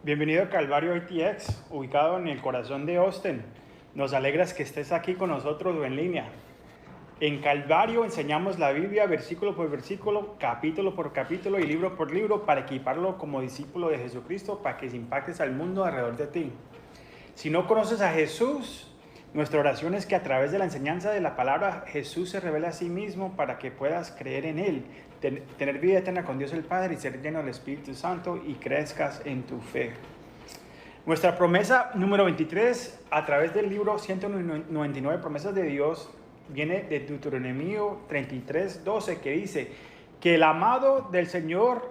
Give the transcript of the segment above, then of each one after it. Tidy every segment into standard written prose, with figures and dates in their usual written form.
Bienvenido a Calvario ITX, ubicado en el corazón de Austin. Nos alegras que estés aquí con nosotros o en línea. En Calvario enseñamos la Biblia versículo por versículo, capítulo por capítulo y libro por libro para equiparlo como discípulo de Jesucristo, para que impactes al mundo alrededor de ti. Si no conoces a Jesús, nuestra oración es que a través de la enseñanza de la palabra Jesús se revele a sí mismo para que puedas creer en Él, tener vida eterna con Dios el Padre y ser lleno del Espíritu Santo y crezcas en tu fe. Nuestra promesa número 23 a través del libro 199 promesas de Dios viene de Deuteronomio 33:12, que dice que el amado del Señor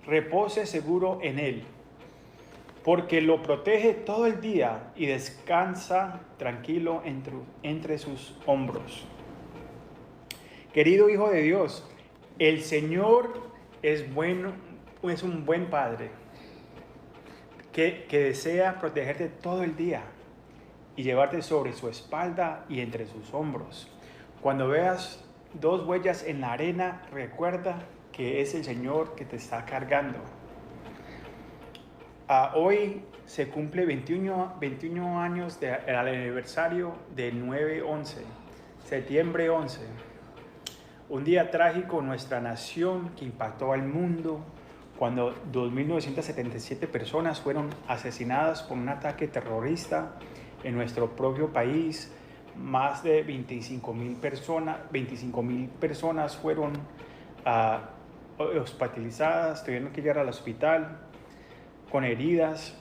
repose seguro en Él, porque lo protege todo el día y descansa tranquilo entre sus hombros. Querido Hijo de Dios, el Señor es bueno, es un buen Padre que desea protegerte todo el día y llevarte sobre su espalda y entre sus hombros. Cuando veas dos huellas en la arena, recuerda que es el Señor que te está cargando. Hoy se cumple 21 años del aniversario del 9/11, septiembre 11. Un día trágico en nuestra nación que impactó al mundo cuando 2.977 personas fueron asesinadas por un ataque terrorista en nuestro propio país. Más de 25.000 personas fueron hospitalizadas, tuvieron que llegar al hospital con heridas.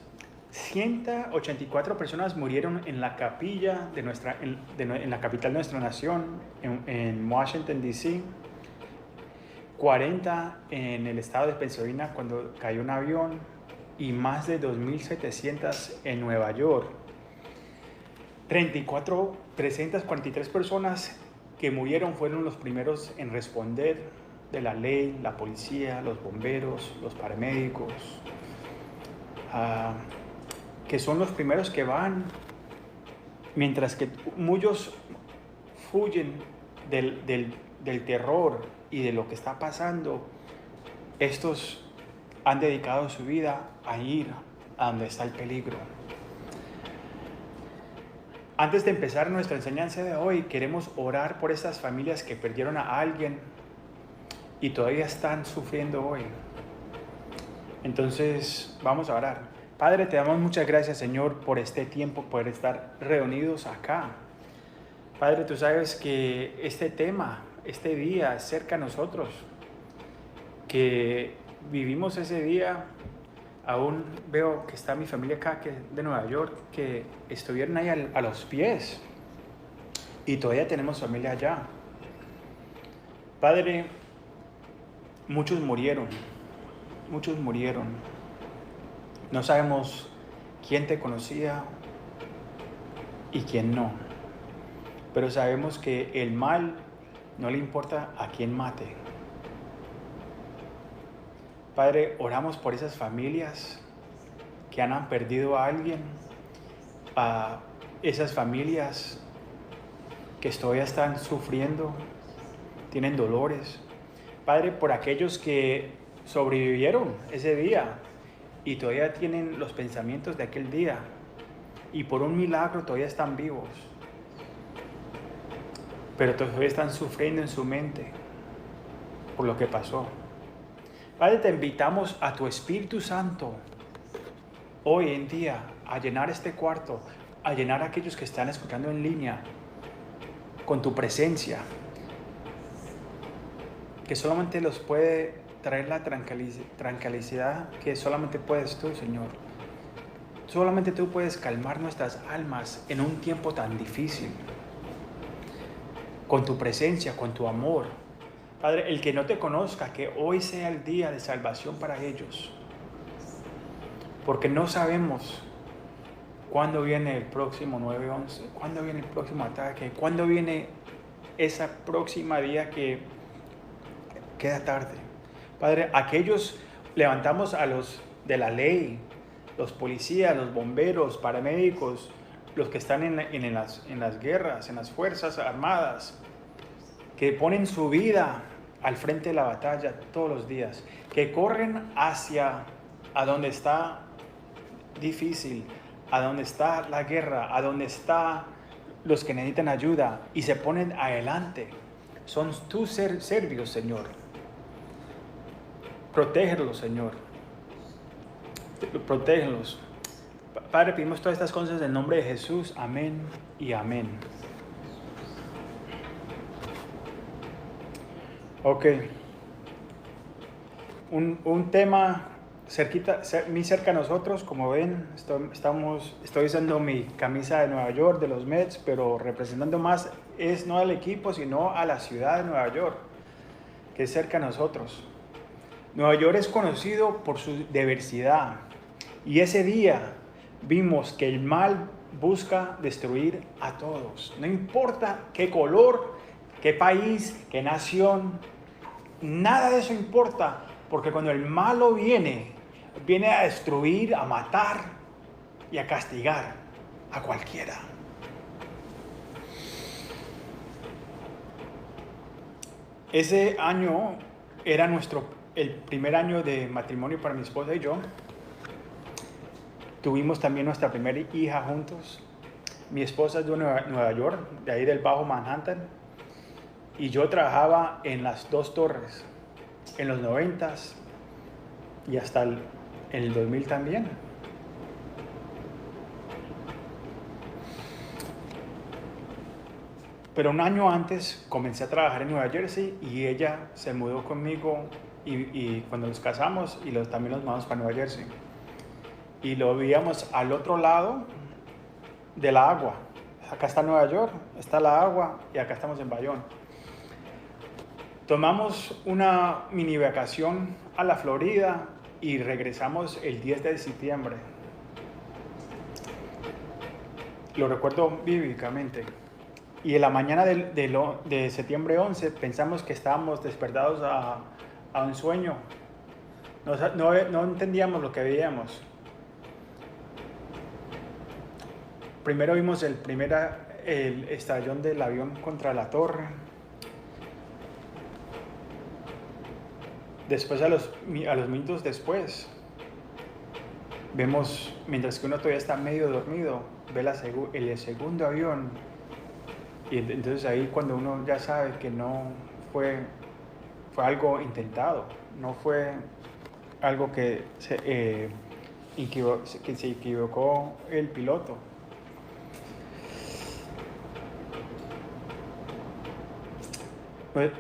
184 personas murieron en la capilla en la capital de nuestra nación, en Washington, D.C. 40 en el estado de Pensilvania cuando cayó un avión y más de 2.700 en Nueva York. 343 personas que murieron fueron los primeros en responder de la ley, la policía, los bomberos, los paramédicos, que son los primeros que van, mientras que muchos huyen del terror y de lo que está pasando. Estos han dedicado su vida a ir a donde está el peligro. Antes de empezar nuestra enseñanza de hoy, queremos orar por estas familias que perdieron a alguien y todavía están sufriendo hoy. Entonces, vamos a orar. Padre, te damos muchas gracias, Señor, por este tiempo, por estar reunidos acá. Padre, tú sabes que este tema, este día es cerca a nosotros, que vivimos ese día. Aún veo que está mi familia acá, que de Nueva York, que estuvieron ahí a los pies y todavía tenemos familia allá. Padre, muchos murieron. No sabemos quién te conocía y quién no, pero sabemos que el mal no le importa a quién mate. Padre, oramos por esas familias que han perdido a alguien, a esas familias que todavía están sufriendo, tienen dolores. Padre, por aquellos que sobrevivieron ese día y todavía tienen los pensamientos de aquel día y por un milagro todavía están vivos, pero todavía están sufriendo en su mente por lo que pasó. Padre, te invitamos a tu Espíritu Santo hoy en día a llenar este cuarto, a llenar a aquellos que están escuchando en línea con tu presencia, que solamente los puede traer la tranquilidad que solamente puedes tú, Señor. Solamente tú puedes calmar nuestras almas en un tiempo tan difícil, con tu presencia, con tu amor. Padre, el que no te conozca, que hoy sea el día de salvación para ellos. Porque no sabemos cuándo viene el próximo 9/11, cuándo viene el próximo ataque, cuándo viene esa próxima día que queda tarde. Padre, aquellos levantamos a los de la ley, los policías, los bomberos, paramédicos, los que están en las guerras, en las fuerzas armadas, que ponen su vida al frente de la batalla todos los días, que corren hacia a donde está difícil, a donde está la guerra, a donde están los que necesitan ayuda y se ponen adelante. Son tus servidores, Señor. Protégelos, Señor. Protégelos. Padre, pedimos todas estas cosas en el nombre de Jesús. Amén y amén. Ok. Un tema muy cerca de nosotros, como ven, estoy usando mi camisa de Nueva York, de los Mets, pero representando más, no al equipo, sino a la ciudad de Nueva York, que es cerca de nosotros. Nueva York es conocido por su diversidad, y ese día vimos que el mal busca destruir a todos. No importa qué color, qué país, qué nación, nada de eso importa, porque cuando el malo viene a destruir, a matar y a castigar a cualquiera. Ese año era el primer año de matrimonio para mi esposa y yo. Tuvimos también nuestra primera hija juntos. Mi esposa es de Nueva York, de ahí del Bajo Manhattan. Y yo trabajaba en las dos torres, en los 90s y hasta en el 2000 también. Pero un año antes comencé a trabajar en Nueva Jersey y ella se mudó conmigo y cuando nos casamos y también nos mudamos para Nueva Jersey. Y lo veíamos al otro lado de la agua. Acá está Nueva York, está la agua y acá estamos en Bayonne. Tomamos una mini vacación a la Florida y regresamos el 10 de septiembre. Lo recuerdo vívidamente. Y en la mañana de septiembre 11 pensamos que estábamos despertados a un sueño. No entendíamos lo que veíamos. Primero vimos el estallón del avión contra la torre. Después, a los minutos después, vemos, mientras que uno todavía está medio dormido, ve el segundo avión. Y entonces ahí cuando uno ya sabe que no fue algo intentado, no fue algo que se equivocó el piloto.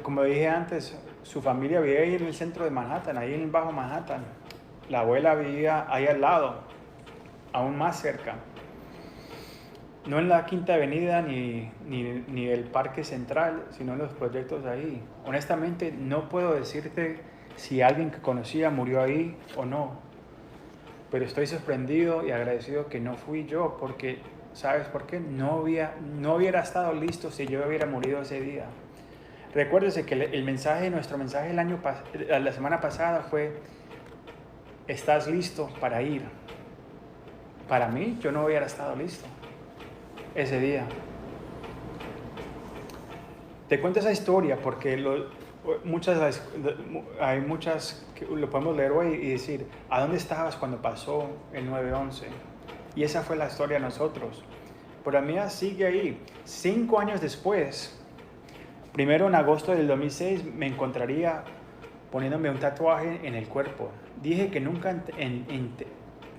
Como dije antes, su familia vivía ahí en el centro de Manhattan, ahí en el Bajo Manhattan. La abuela vivía ahí al lado, aún más cerca. No en la Quinta Avenida ni el Parque Central, sino en los proyectos ahí. Honestamente, no puedo decirte si alguien que conocía murió ahí o no. Pero estoy sorprendido y agradecido que no fui yo, porque, ¿sabes por qué? No hubiera estado listo si yo hubiera morido ese día. Recuérdese que nuestro mensaje la semana pasada fue: ¿estás listo para ir? Para mí, yo no hubiera estado listo ese día. Te cuento esa historia porque hay muchas que lo podemos leer hoy y decir: ¿a dónde estabas cuando pasó el 9/11? Y esa fue la historia de nosotros. Pero a mí sigue ahí. 5 años después, primero en agosto del 2006, me encontraría poniéndome un tatuaje en el cuerpo. Dije que nunca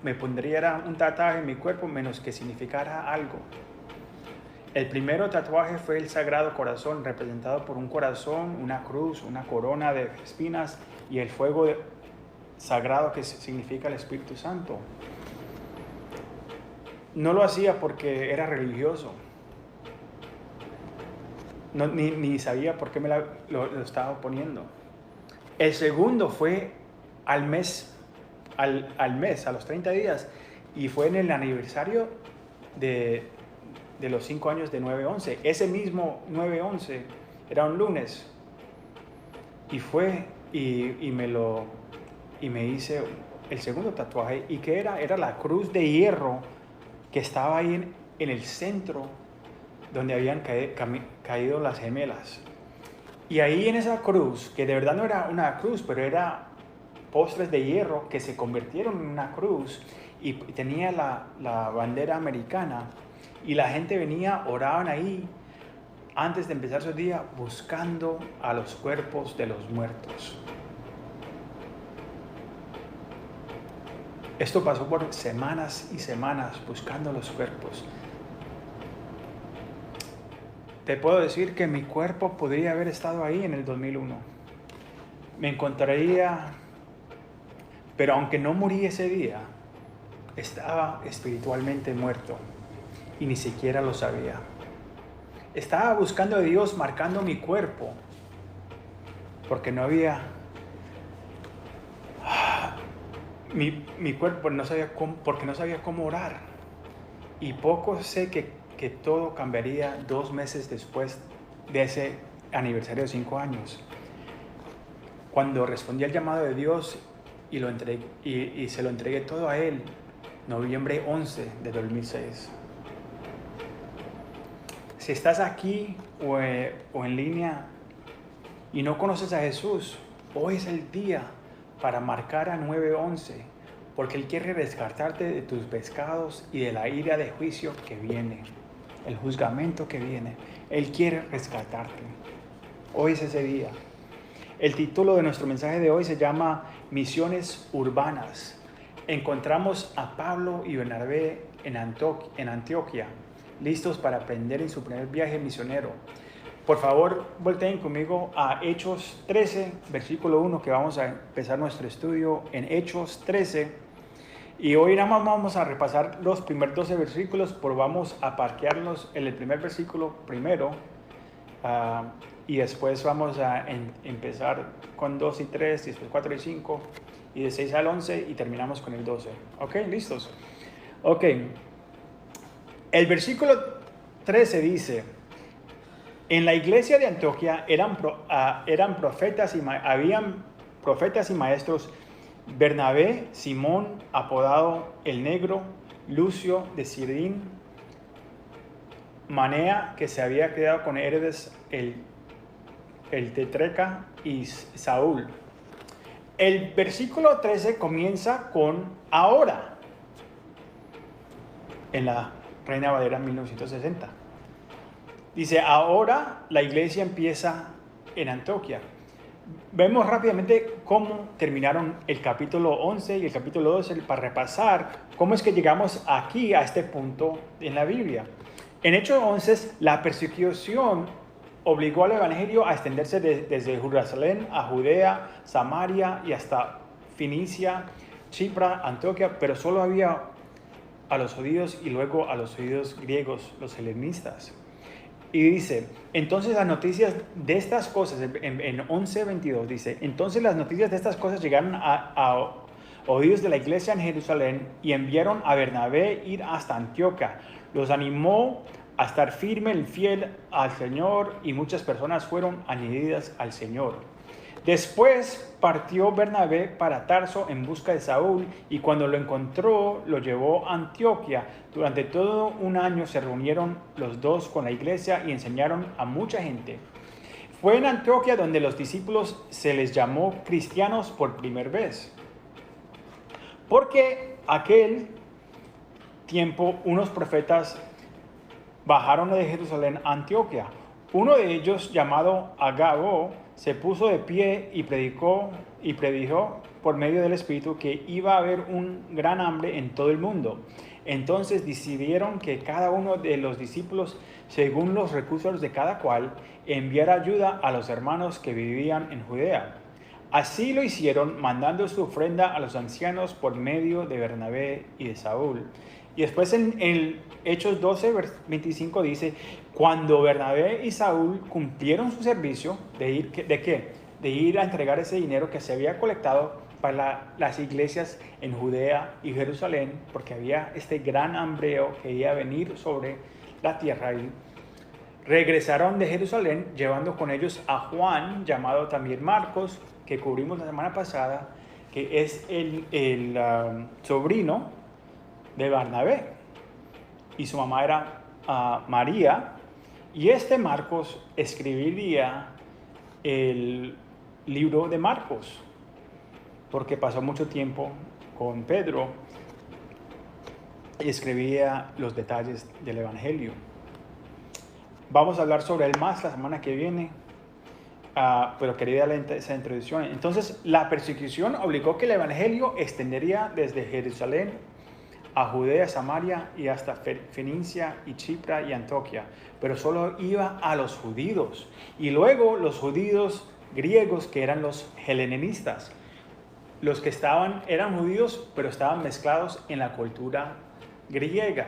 me pondría un tatuaje en mi cuerpo menos que significara algo. El primero tatuaje fue el Sagrado Corazón, representado por un corazón, una cruz, una corona de espinas y el fuego sagrado que significa el Espíritu Santo. No lo hacía porque era religioso. Ni sabía por qué lo estaba poniendo. El segundo fue al mes, a los 30 días, y fue en el aniversario de los 5 años de 9/11. Ese mismo 9/11 era un lunes. Y fue y me hice el segundo tatuaje. ¿Y qué era? Era la cruz de hierro que estaba ahí en el centro donde habían caído las gemelas. Y ahí en esa cruz, que de verdad no era una cruz, pero era postes de hierro que se convirtieron en una cruz y tenía la bandera americana. Y la gente venía, oraban ahí antes de empezar su día buscando a los cuerpos de los muertos. Esto pasó por semanas y semanas buscando los cuerpos. Te puedo decir que mi cuerpo podría haber estado ahí en el 2001. Me encontraría, pero aunque no morí ese día, estaba espiritualmente muerto y ni siquiera lo sabía. Estaba buscando a Dios marcando mi cuerpo porque no había... Mi cuerpo no sabía cómo, porque no sabía cómo orar. Y poco sé que todo cambiaría 2 meses después de ese aniversario de 5 años. Cuando respondí al llamado de Dios y se lo entregué todo a Él, noviembre 11 de 2006. Si estás aquí o en línea y no conoces a Jesús, hoy es el día para marcar a 9:11, porque Él quiere rescatarte de tus pecados y de la ira de juicio que viene, el juzgamento que viene. Él quiere rescatarte. Hoy es ese día. El título de nuestro mensaje de hoy se llama Misiones Urbanas. Encontramos a Pablo y Bernabé en Antioquia, listos para aprender en su primer viaje misionero. Por favor, volteen conmigo a Hechos 13, versículo 1, que vamos a empezar nuestro estudio en Hechos 13. Y hoy nada más vamos a repasar los primeros 12 versículos, pero vamos a parquearnos en el primer versículo primero. Y después vamos a empezar con 2 y 3, y después 4 y 5, y de 6 al 11, y terminamos con el 12. ¿Ok? ¿Listos? Ok. El versículo 13 dice: en la iglesia de Antioquia habían profetas y maestros: Bernabé, Simón, apodado el Negro, Lucio de Cirín, Manea, que se había quedado con Herodes el tetrarca, y Saúl. El versículo 13 comienza con ahora, en la Reina Valera 1960. Dice, ahora la iglesia empieza en Antioquia. Vemos rápidamente cómo terminaron el capítulo 11 y el capítulo 12 para repasar cómo es que llegamos aquí a este punto en la Biblia. En Hechos 11, la persecución obligó al evangelio a extenderse desde Jerusalén a Judea, Samaria y hasta Fenicia, Chipre, Antioquia, pero solo había a los judíos y luego a los judíos griegos, los helenistas. Y dice, entonces las noticias de estas cosas, en 11:22 dice, entonces las noticias de estas cosas llegaron a oídos de la iglesia en Jerusalén y enviaron a Bernabé ir hasta Antioquia. Los animó a estar firme y fiel al Señor, y muchas personas fueron añadidas al Señor. Después partió Bernabé para Tarso en busca de Saúl, y cuando lo encontró, lo llevó a Antioquia. Durante todo un año se reunieron los dos con la iglesia y enseñaron a mucha gente. Fue en Antioquia donde los discípulos se les llamó cristianos por primera vez, porque aquel tiempo unos profetas bajaron de Jerusalén a Antioquia. Uno de ellos, llamado Agabo, se puso de pie y predijo por medio del Espíritu que iba a haber un gran hambre en todo el mundo. Entonces decidieron que cada uno de los discípulos, según los recursos de cada cual, enviara ayuda a los hermanos que vivían en Judea. Así lo hicieron, mandando su ofrenda a los ancianos por medio de Bernabé y de Saúl. Y después en el Hechos 12:25 dice, cuando Bernabé y Saúl cumplieron su servicio de ir a entregar ese dinero que se había colectado para las iglesias en Judea y Jerusalén, porque había este gran hambreo que iba a venir sobre la tierra, y regresaron de Jerusalén llevando con ellos a Juan, llamado también Marcos, que cubrimos la semana pasada, que es el sobrino de Bernabé, y su mamá era María, y este Marcos escribiría el libro de Marcos. porque pasó mucho tiempo con Pedro y escribía los detalles del Evangelio. Vamos a hablar sobre él más la semana que viene, pero quería darle esa introducción. Entonces, la persecución obligó que el Evangelio extendería desde Jerusalén a Judea, Samaria y hasta Fenicia y Chipre y Antioquía, pero solo iba a los judíos. Y luego los judíos griegos, que eran los helenistas, los que eran judíos, pero estaban mezclados en la cultura griega.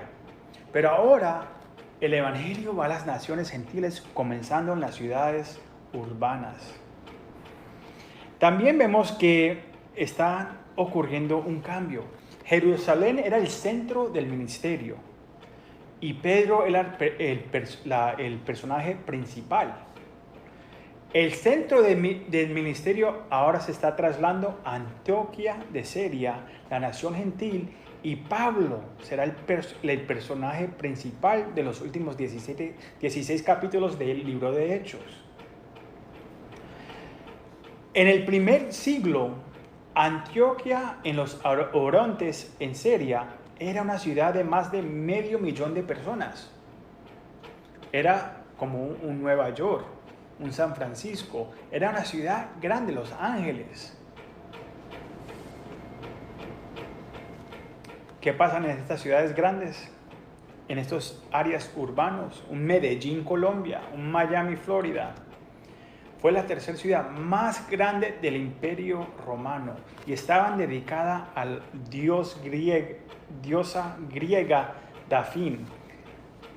Pero ahora el Evangelio va a las naciones gentiles, comenzando en las ciudades urbanas. También vemos que está ocurriendo un cambio. Jerusalén era el centro del ministerio y Pedro era el personaje principal. El centro del ministerio ahora se está trasladando a Antioquía de Siria, la nación gentil, y Pablo será el personaje principal de los últimos 16 capítulos del libro de Hechos. En el primer siglo, Antioquía en los Orontes, en Siria, era una ciudad de más de 500,000 de personas. Era como un Nueva York, un San Francisco. Era una ciudad grande, Los Ángeles. ¿Qué pasa en estas ciudades grandes? En estos áreas urbanos, un Medellín, Colombia, un Miami, Florida. Fue la tercera ciudad más grande del Imperio Romano y estaban dedicadas al diosa griega Dafín.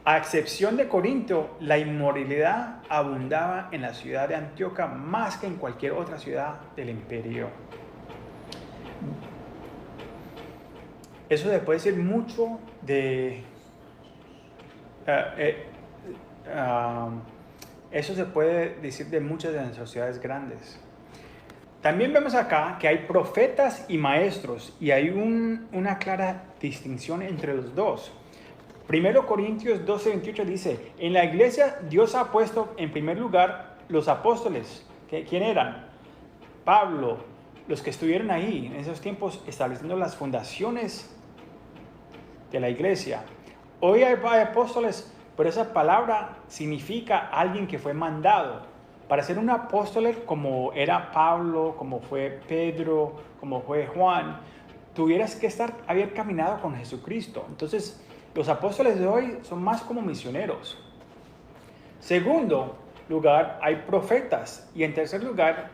A excepción de Corinto, la inmoralidad abundaba en la ciudad de Antioquía más que en cualquier otra ciudad del imperio. Eso se puede decir mucho eso se puede decir de muchas de nuestras ciudades grandes. También vemos acá que hay profetas y maestros y hay una clara distinción entre los dos. 1 Corintios 12:28 dice, en la iglesia Dios ha puesto en primer lugar los apóstoles. ¿Quién eran? Pablo, los que estuvieron ahí en esos tiempos estableciendo las fundaciones de la iglesia. Hoy hay apóstoles, pero esa palabra significa alguien que fue mandado. Para ser un apóstol como era Pablo, como fue Pedro, como fue Juan, tuvieras que haber caminado con Jesucristo. Entonces, los apóstoles de hoy son más como misioneros. Segundo lugar, hay profetas. Y en tercer lugar,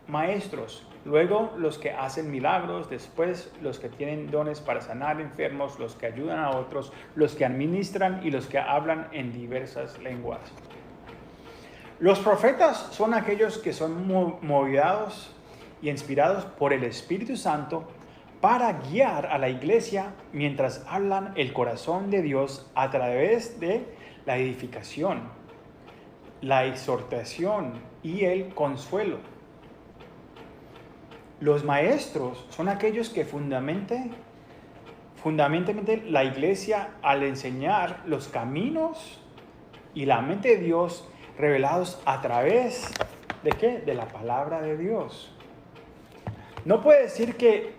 maestros. Luego, los que hacen milagros. Después, los que tienen dones para sanar enfermos, los que ayudan a otros, los que administran y los que hablan en diversas lenguas. Los profetas son aquellos que son movidos y inspirados por el Espíritu Santo para guiar a la iglesia mientras hablan el corazón de Dios a través de la edificación, la exhortación y el consuelo. Los maestros son aquellos que fundamentalmente la iglesia, al enseñar los caminos y la mente de Dios revelados a través de ¿qué? De la palabra de Dios. No puede decir que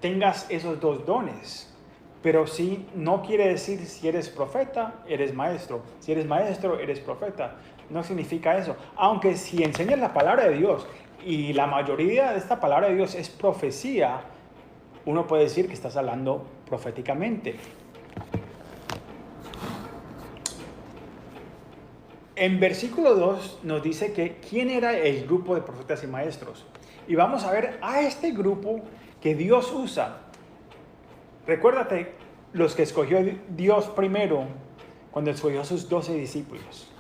tengas esos dos dones, pero sí no quiere decir si eres profeta, eres maestro. Si eres maestro, eres profeta. No significa eso. Aunque si enseñas la palabra de Dios y la mayoría de esta palabra de Dios es profecía, uno puede decir que estás hablando proféticamente. En versículo 2 nos dice que quién era el grupo de profetas y maestros. Y vamos a ver a este grupo que Dios usa. Recuérdate los que escogió Dios primero cuando escogió a sus 12 discípulos.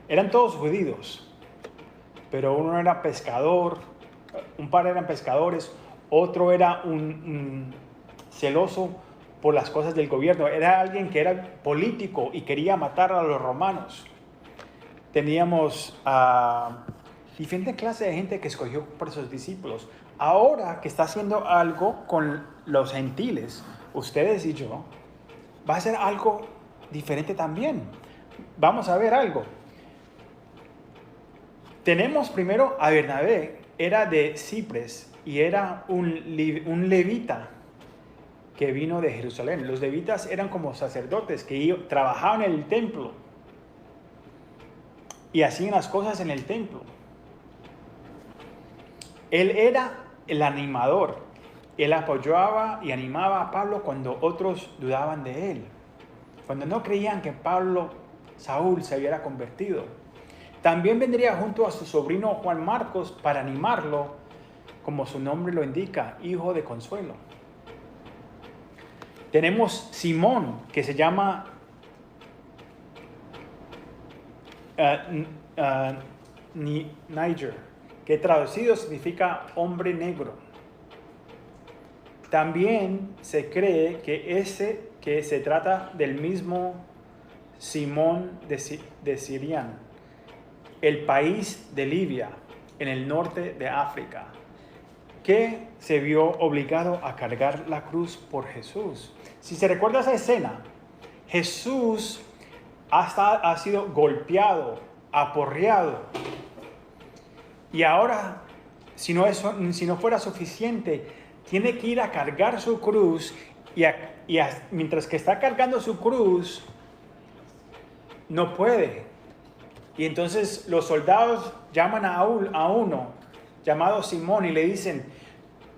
Eran todos judíos, pero uno era pescador, un par eran pescadores, otro era un celoso por las cosas del gobierno, era alguien que era político y quería matar a los romanos. Teníamos diferentes clases de gente que escogió por sus discípulos. Ahora que está haciendo algo con los gentiles, ustedes y yo, va a ser algo diferente también. Vamos a ver algo. Tenemos primero a Bernabé, era de Cipres, y era un levita que vino de Jerusalén. Los levitas eran como sacerdotes que trabajaban en el templo y hacían las cosas en el templo. Él era el animador. Él apoyaba y animaba a Pablo cuando otros dudaban de él, cuando no creían que Saúl se hubiera convertido. También vendría junto a su sobrino Juan Marcos para animarlo, como su nombre lo indica, hijo de consuelo. Tenemos Simón, que se llama Niger, que traducido significa hombre negro. También se cree que se trata del mismo Simón de Sirián, el país de Libia, en el norte de África, que se vio obligado a cargar la cruz por Jesús. Si se recuerda esa escena, Jesús ha sido golpeado, aporreado, y ahora, si no fuera suficiente, tiene que ir a cargar su cruz, mientras que está cargando su cruz, no puede. Y entonces los soldados llaman a uno llamado Simón y le dicen,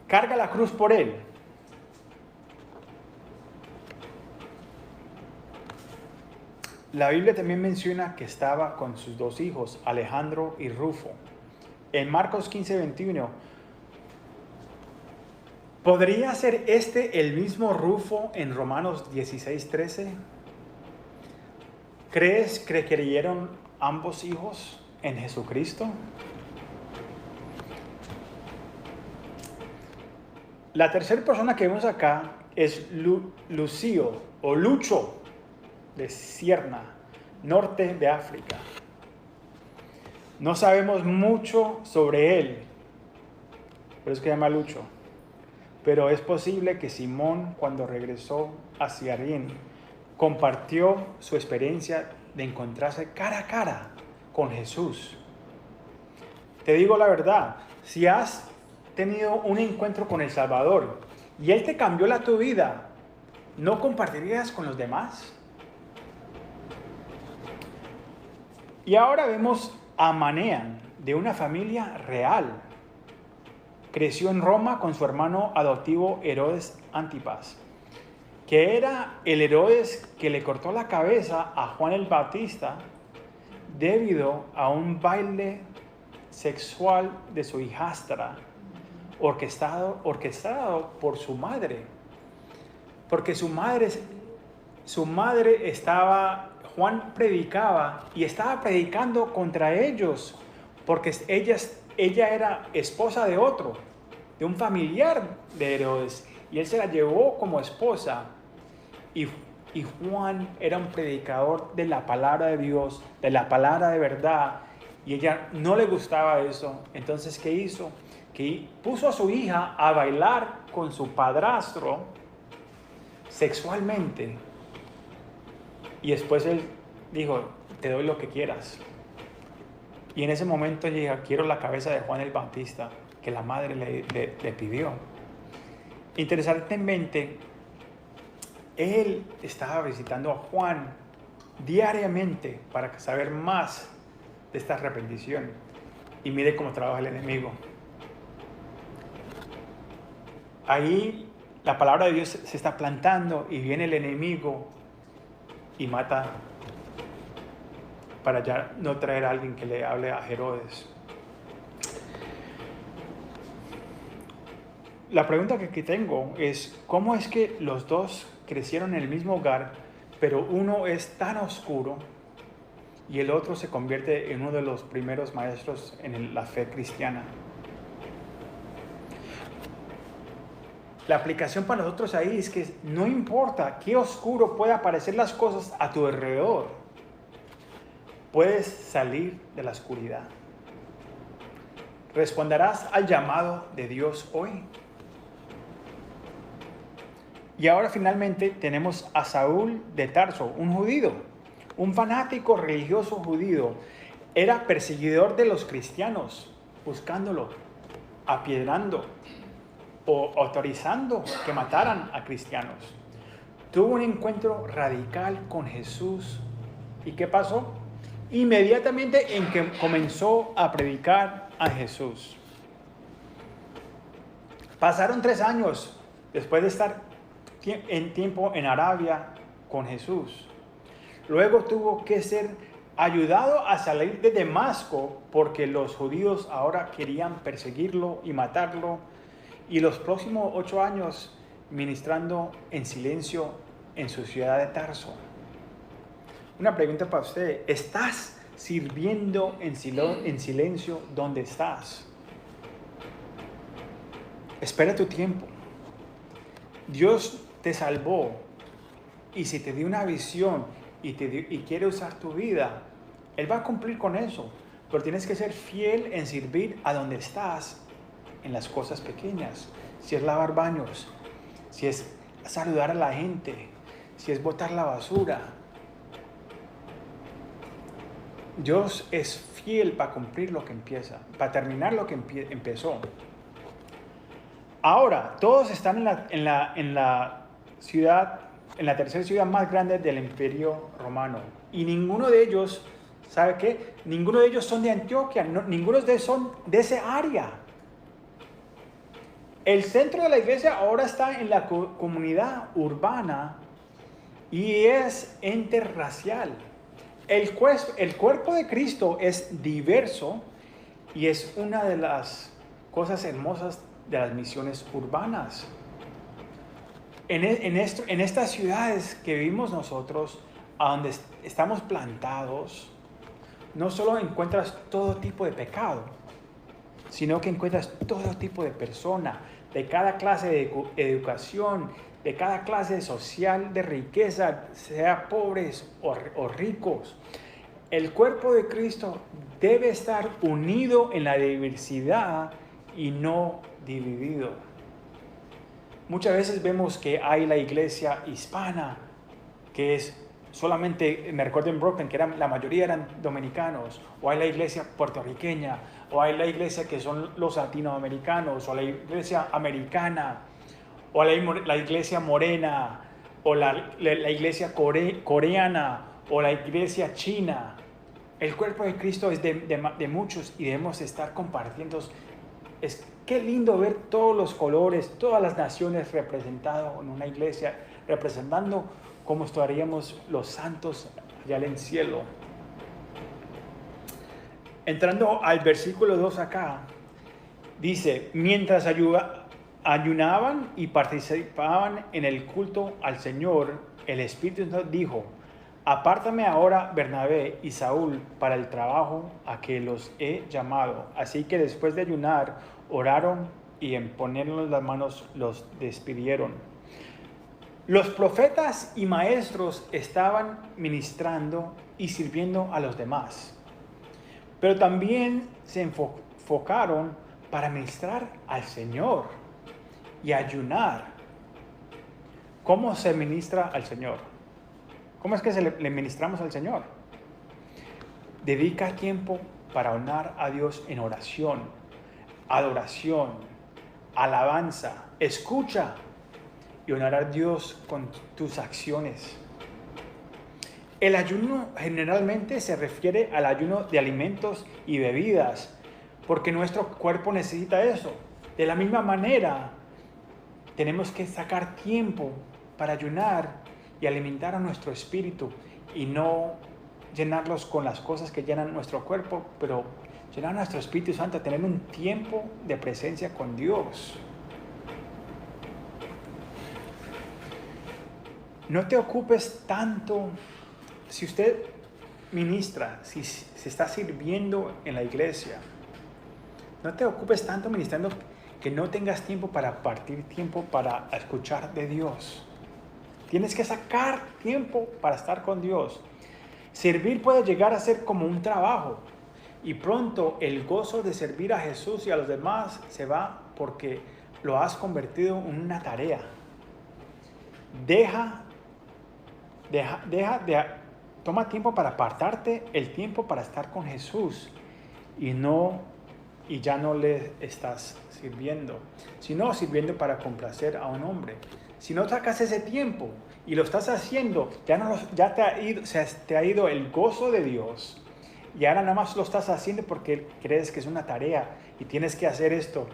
carga la cruz por él. La Biblia también menciona que estaba con sus dos hijos, Alejandro y Rufo. En Marcos 15:21, ¿podría ser este el mismo Rufo en Romanos 16:13? ¿Crees que creyeron ambos hijos en Jesucristo? La tercera persona que vemos acá es Lucio o Lucho de Cierna, norte de África. No sabemos mucho sobre él, por eso se llama Lucho. Pero es posible que Simón, cuando regresó a Sirene, compartió su experiencia de encontrarse cara a cara con Jesús. Te digo la verdad, si has tenido un encuentro con el Salvador y Él te cambió tu vida, ¿no compartirías con los demás? Y ahora vemos a Manean, de una familia real. Creció en Roma con su hermano adoptivo Herodes Antipas, que era el Herodes que le cortó la cabeza a Juan el Bautista debido a un baile sexual de su hijastra, orquestado por su madre. Porque su madre estaba, Juan predicaba y estaba predicando contra ellos, porque ella era esposa de un familiar de Herodes, y él se la llevó como esposa. Y Juan era un predicador de la palabra de Dios, de la palabra de verdad, y ella no le gustaba eso. Entonces, ¿qué hizo? Que puso a su hija a bailar con su padrastro sexualmente. Y después él dijo, te doy lo que quieras. Y en ese momento ella dijo, quiero la cabeza de Juan el Bautista, que la madre le pidió. Interesantemente, él estaba visitando a Juan diariamente para saber más de esta arrepentición. Y mire cómo trabaja el enemigo. Ahí la palabra de Dios se está plantando y viene el enemigo y mata para ya no traer a alguien que le hable a Herodes. La pregunta que tengo es, ¿cómo es que los dos crecieron en el mismo hogar, pero uno es tan oscuro y el otro se convierte en uno de los primeros maestros en la fe cristiana? La aplicación para nosotros ahí es que no importa qué oscuro pueda parecer las cosas a tu alrededor, puedes salir de la oscuridad. ¿Responderás al llamado de Dios hoy? Y ahora finalmente tenemos a Saúl de Tarso, un judío, un fanático religioso judío. Era perseguidor de los cristianos, buscándolo. apiedrando o autorizando que mataran a cristianos. Tuvo un encuentro radical con Jesús. ¿Y qué pasó? Inmediatamente en que comenzó a predicar a Jesús. Pasaron 3 años después de estar en tiempo en Arabia con Jesús. Luego tuvo que ser ayudado a salir de Damasco porque los judíos ahora querían perseguirlo y matarlo. Y los próximos 8 años ministrando en silencio en su ciudad de Tarso. Una pregunta para usted. ¿Estás sirviendo en silencio donde estás? Espera tu tiempo. Dios te salvó y si te dio una visión y quiere usar tu vida, Él va a cumplir con eso. Pero tienes que ser fiel en servir a donde estás, en las cosas pequeñas. Si es lavar baños, si es saludar a la gente, si es botar la basura. Dios es fiel para cumplir lo que empieza, para terminar lo que empezó. Ahora, todos están en la ciudad, en la tercera ciudad más grande del Imperio Romano. Y ninguno de ellos, ¿sabe qué? Ninguno de ellos son de Antioquia, ninguno de ellos son de esa área. El centro de la iglesia ahora está en la comunidad urbana y es interracial. El cuerpo de Cristo es diverso y es una de las cosas hermosas de las misiones urbanas. En estas ciudades que vivimos nosotros, a donde estamos plantados, no solo encuentras todo tipo de pecado, sino que encuentras todo tipo de persona, de cada clase de educación, de cada clase social de riqueza, sea pobres o ricos. El cuerpo de Cristo debe estar unido en la diversidad y no dividido. Muchas veces vemos que hay la iglesia hispana, que es solamente, me recuerdo en Brooklyn, que la mayoría eran dominicanos, o hay la iglesia puertorriqueña, o hay la iglesia que son los latinoamericanos, o la iglesia americana, o la iglesia morena, o la iglesia coreana, o la iglesia china. El cuerpo de Cristo es de muchos y debemos estar compartiendo. Qué lindo ver todos los colores, todas las naciones representadas en una iglesia, representando cómo estaríamos los santos allá en el cielo. Entrando al versículo 2 acá, dice, mientras ayunaban y participaban en el culto al Señor, el Espíritu Santo dijo, apártame ahora Bernabé y Saúl para el trabajo a que los he llamado. Así que después de ayunar, oraron y en ponerles las manos los despidieron. Los profetas y maestros estaban ministrando y sirviendo a los demás, pero también se enfocaron para ministrar al Señor y ayunar. ¿Cómo se ministra al Señor? ¿Cómo es que le ministramos al Señor? Dedica tiempo para honrar a Dios en oración, adoración, alabanza, escucha y honrar a Dios con tus acciones. El ayuno generalmente se refiere al ayuno de alimentos y bebidas, porque nuestro cuerpo necesita eso. De la misma manera, tenemos que sacar tiempo para ayunar y alimentar a nuestro espíritu y no llenarlos con las cosas que llenan nuestro cuerpo, pero llenar a nuestro Espíritu Santo, tener un tiempo de presencia con Dios. No te ocupes tanto, si usted ministra, si se está sirviendo en la iglesia, no te ocupes tanto ministrando que no tengas tiempo para partir tiempo para escuchar de Dios. Tienes que sacar tiempo para estar con Dios. Servir puede llegar a ser como un trabajo y pronto el gozo de servir a Jesús y a los demás se va porque lo has convertido en una tarea. Toma tiempo para apartarte el tiempo para estar con Jesús y no y ya no le estás sirviendo, sino sirviendo para complacer a un hombre. Si no sacas ese tiempo y lo estás haciendo, ya te ha ido el gozo de Dios, y ahora nada más lo estás haciendo porque crees que es una tarea y tienes que hacer esto,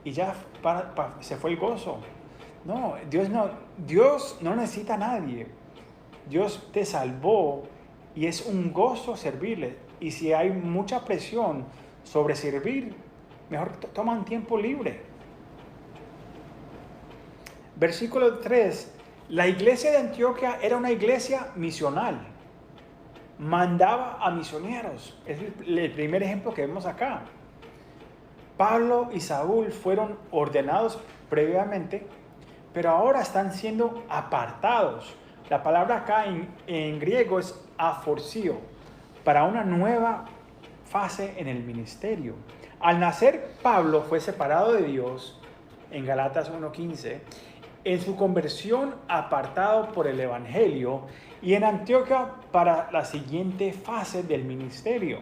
y ya se fue el gozo. No, Dios no necesita a nadie. Dios te salvó y es un gozo servirle. Y si hay mucha presión sobre servir, mejor toma un tiempo libre. Versículo 3. La iglesia de Antioquía era una iglesia misional. Mandaba a misioneros. Es el primer ejemplo que vemos acá. Pablo y Saúl fueron ordenados previamente, pero ahora están siendo apartados. La palabra acá en griego es aforcio, para una nueva fase en el ministerio. Al nacer, Pablo fue separado de Dios, en Galatas 1:15, en su conversión apartado por el Evangelio, y en Antioquía para la siguiente fase del ministerio.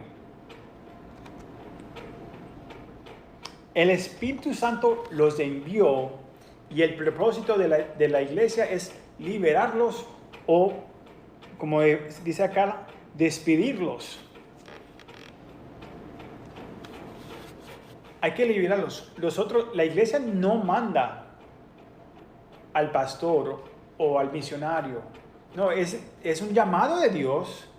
El Espíritu Santo los envió y el propósito de la iglesia es liberarlos o, como dice acá, despedirlos. Hay que liberarlos. La iglesia no manda al pastor o al misionario. No, es un llamado de Dios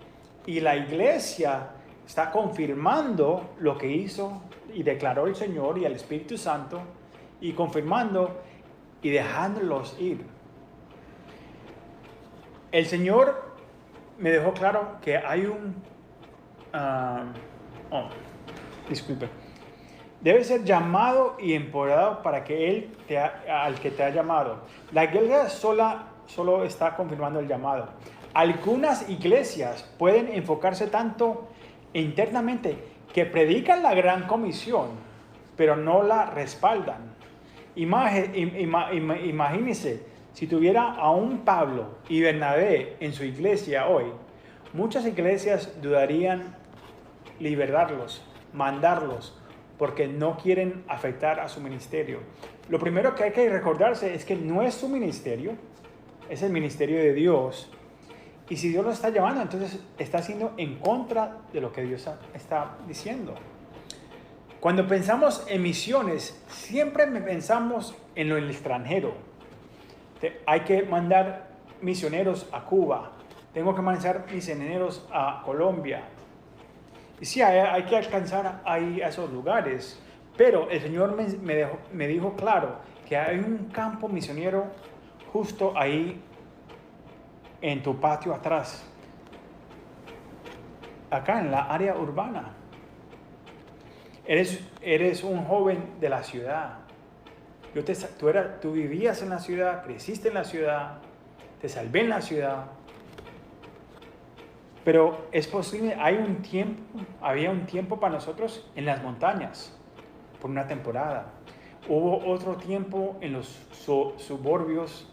y la iglesia está confirmando lo que hizo y declaró el Señor y el Espíritu Santo, y confirmando y dejándolos ir. El Señor me dejó claro que hay disculpe. Debe ser llamado y empoderado para que Él al que te ha llamado. La iglesia solo está confirmando el llamado. Algunas iglesias pueden enfocarse tanto internamente que predican la gran comisión, pero no la respaldan. Imagínense, si tuviera a un Pablo y Bernabé en su iglesia hoy, muchas iglesias dudarían liberarlos, mandarlos, porque no quieren afectar a su ministerio. Lo primero que hay que recordarse es que no es su ministerio, es el ministerio de Dios. Y si Dios lo está llamando, entonces está haciendo en contra de lo que Dios está diciendo. Cuando pensamos en misiones, siempre pensamos en lo extranjero. Hay que mandar misioneros a Cuba. Tengo que mandar misioneros a Colombia. Y sí, hay que alcanzar ahí a esos lugares. Pero el Señor me dijo claro que hay un campo misionero justo ahí en tu patio atrás, acá en la área urbana. Eres un joven de la ciudad. Tú vivías en la ciudad, creciste en la ciudad, te salvé en la ciudad. Pero es posible, había un tiempo para nosotros en las montañas, por una temporada. Hubo otro tiempo en los suburbios,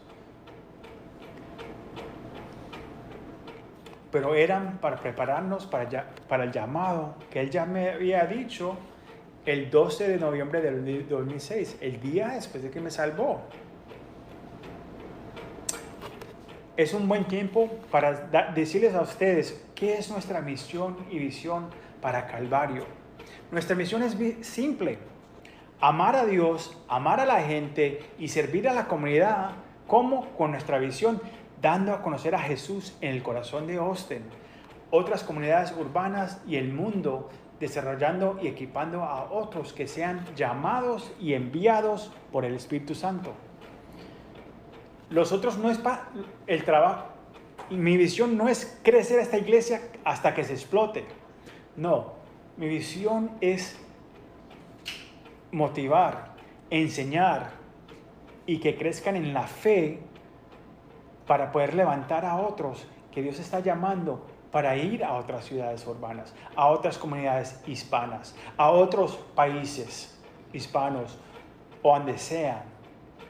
pero eran para prepararnos para el llamado que Él ya me había dicho el 12 de noviembre del 2006, el día después de que me salvó. Es un buen tiempo para decirles a ustedes qué es nuestra misión y visión para Calvario. Nuestra misión es simple: amar a Dios, amar a la gente y servir a la comunidad, como con nuestra visión, dando a conocer a Jesús en el corazón de Austin, otras comunidades urbanas y el mundo, desarrollando y equipando a otros que sean llamados y enviados por el Espíritu Santo. Los otros no es para el trabajo. Mi visión no es crecer esta iglesia hasta que se explote. No, mi visión es motivar, enseñar y que crezcan en la fe para poder levantar a otros que Dios está llamando para ir a otras ciudades urbanas, a otras comunidades hispanas, a otros países hispanos o donde sean,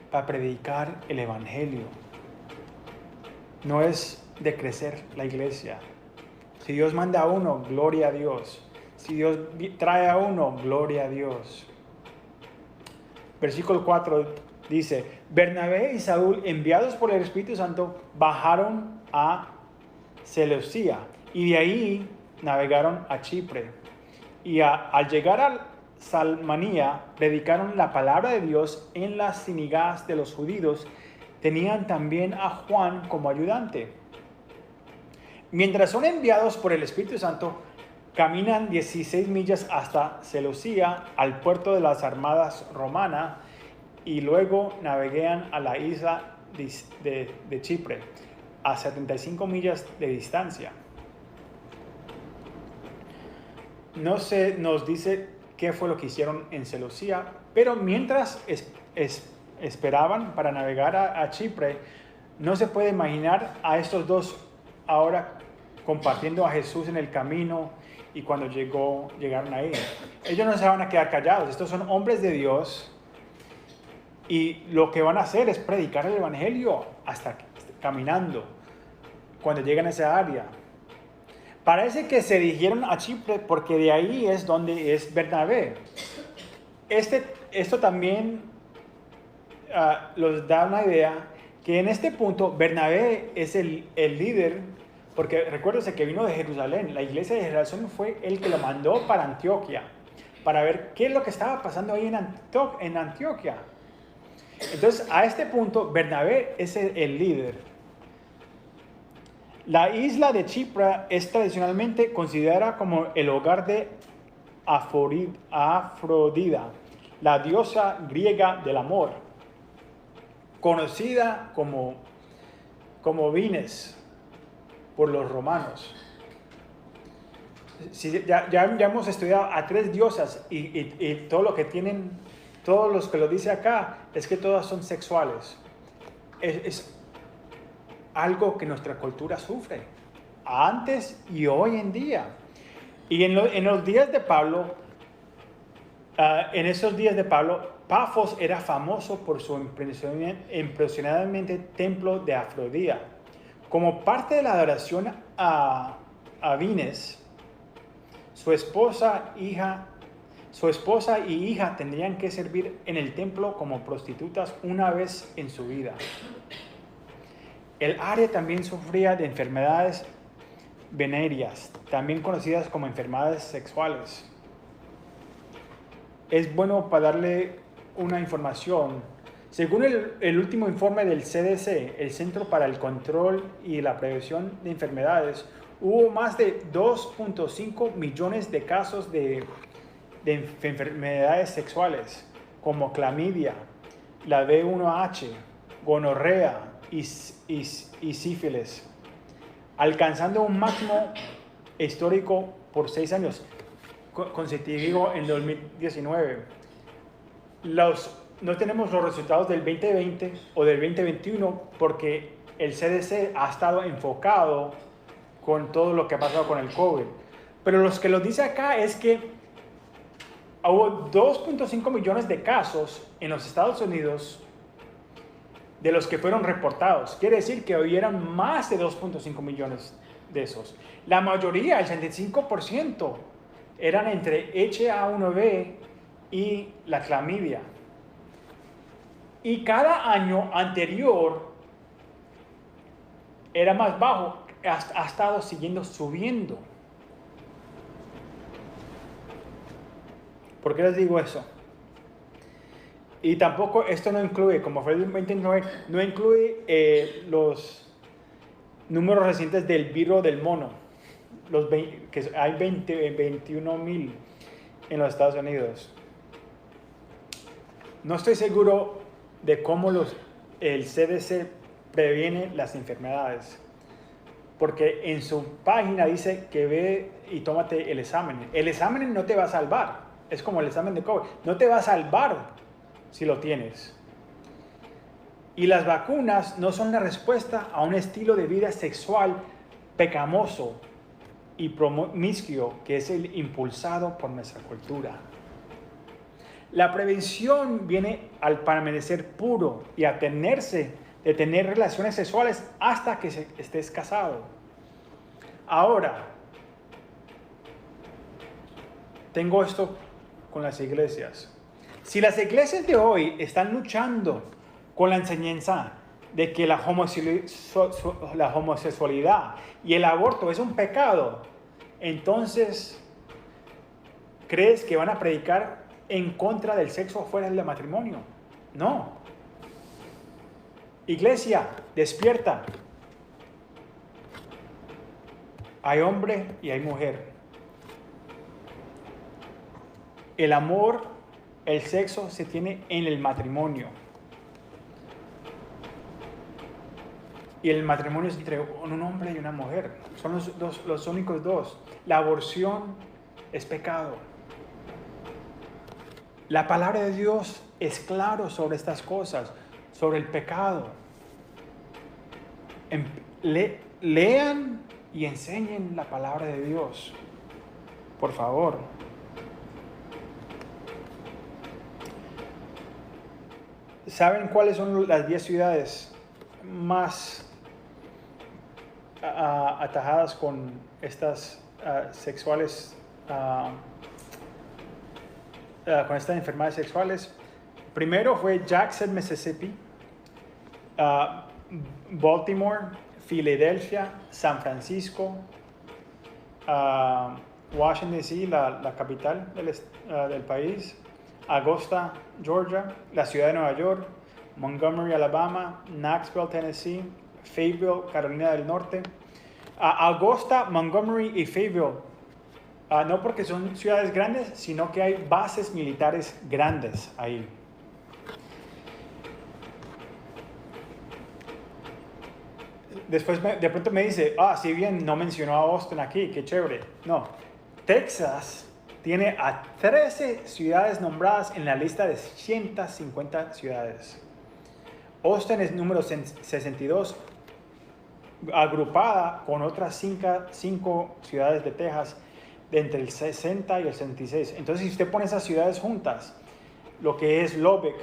para predicar el Evangelio. No es de crecer la iglesia. Si Dios manda a uno, gloria a Dios. Si Dios trae a uno, gloria a Dios. Versículo 4 dice, Bernabé y Saúl, enviados por el Espíritu Santo, bajaron a Seleucia y de ahí navegaron a Chipre. Y al llegar a Salmanía, predicaron la palabra de Dios en las sinagogas de los judíos. Tenían también a Juan como ayudante. Mientras son enviados por el Espíritu Santo, caminan 16 millas hasta Seleucia, al puerto de las armadas romanas, y luego navegan a la isla de Chipre, a 75 millas de distancia. No se nos dice qué fue lo que hicieron en Seleucia, pero mientras esperaban para navegar a Chipre, no se puede imaginar a estos dos ahora compartiendo a Jesús en el camino y cuando llegaron ahí. Ellos no se van a quedar callados, estos son hombres de Dios y lo que van a hacer es predicar el evangelio hasta caminando cuando llegan a esa área. Parece que se dirigieron a Chipre porque de ahí es donde es Bernabé. Esto también los da una idea que en este punto Bernabé es el líder, porque recuérdense que vino de Jerusalén. La iglesia de Jerusalén fue el que lo mandó para Antioquia, para ver qué es lo que estaba pasando ahí en Antioquia. Entonces, a este punto, Bernabé es el líder. La isla de Chipre es tradicionalmente considerada como el hogar de Afrodita, la diosa griega del amor, conocida como Venus por los romanos. Ya hemos estudiado a 3 diosas y todo lo que tienen, todos los que lo dice acá, es que todas son sexuales. Es algo que nuestra cultura sufre, antes y hoy en día. Y en los días de Pablo, en esos días de Pablo, Pafos era famoso por su impresionante templo de Afrodita. Como parte de la adoración a Venus, su esposa y hija tendrían que servir en el templo como prostitutas una vez en su vida. El área también sufría de enfermedades venéreas, también conocidas como enfermedades sexuales. Es bueno para darle una información. Según el último informe del CDC, el Centro para el Control y la Prevención de Enfermedades, hubo más de 2.5 millones de casos de enfermedades sexuales, como clamidia, la V1H, gonorrea y sífilis, alcanzando un máximo histórico por 6 años consecutivo en 2019. No tenemos los resultados del 2020 o del 2021 porque el CDC ha estado enfocado con todo lo que ha pasado con el COVID. Pero lo que dice acá es que hubo 2.5 millones de casos en los Estados Unidos de los que fueron reportados. Quiere decir que hoy eran más de 2.5 millones de esos. La mayoría, el 65%, eran entre HA1B y la clamidia. Y cada año anterior era más bajo, ha estado siguiendo subiendo. ¿Por qué les digo eso? Y tampoco, esto no incluye, como fue el 29, no incluye los números recientes del virus del mono, que hay 21,000 en los Estados Unidos. No estoy seguro de cómo el CDC previene las enfermedades, porque en su página dice que ve y tómate el examen. El examen no te va a salvar, es como el examen de COVID, no te va a salvar si lo tienes. Y las vacunas no son la respuesta a un estilo de vida sexual pecamoso y promiscuo que es el impulsado por nuestra cultura. La prevención viene al permanecer puro y atenerse de tener relaciones sexuales hasta que estés casado. Ahora, tengo esto con las iglesias. Si las iglesias de hoy están luchando con la enseñanza de que la homosexualidad y el aborto es un pecado, entonces, ¿crees que van a predicar en contra del sexo fuera del matrimonio? No. Iglesia, despierta. Hay hombre y hay mujer. El amor, el sexo se tiene en el matrimonio. Y el matrimonio es entre un hombre y una mujer. Son los únicos dos. La aborción es pecado. La palabra de Dios es claro sobre estas cosas, sobre el pecado. Lean y enseñen la palabra de Dios. Por favor. ¿Saben cuáles son las 10 ciudades más atajadas con estas sexuales, con estas enfermedades sexuales? Primero fue Jackson, Mississippi, Baltimore, Filadelfia, San Francisco, Washington D.C., la capital del país, Augusta, Georgia, la ciudad de Nueva York, Montgomery, Alabama, Knoxville, Tennessee, Fayetteville, Carolina del Norte. Augusta, Montgomery y Fayetteville, no porque son ciudades grandes, sino que hay bases militares grandes ahí. Después de pronto me dice, si bien no mencionó a Austin aquí, qué chévere. No, Texas tiene a 13 ciudades nombradas en la lista de 150 ciudades. Austin es número 62, agrupada con otras 5 ciudades de Texas de entre el 60 y el 66. Entonces, si usted pone esas ciudades juntas, lo que es Lubbock,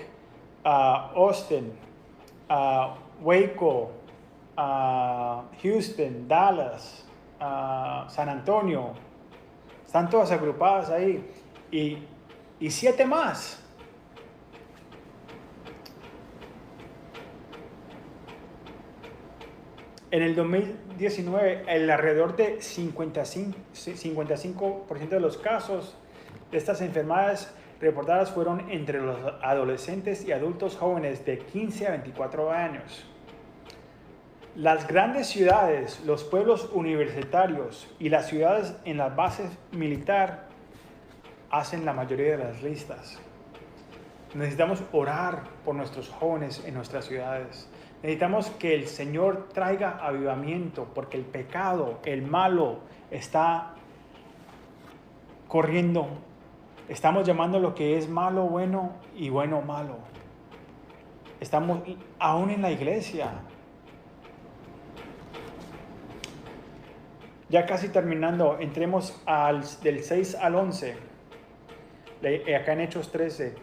Austin, Waco, Houston, Dallas, San Antonio, están todas agrupadas ahí, y 7 más. En el 2019, el alrededor de 55% de los casos de estas enfermedades reportadas fueron entre los adolescentes y adultos jóvenes de 15 a 24 años. Las grandes ciudades, los pueblos universitarios y las ciudades en las bases militar hacen la mayoría de las listas. Necesitamos orar por nuestros jóvenes en nuestras ciudades. Necesitamos que el Señor traiga avivamiento, porque el pecado, el malo, está corriendo. Estamos llamando lo que es malo bueno y bueno malo. Estamos aún en la iglesia. Ya casi terminando, entremos del 6 al 11, acá en Hechos 13.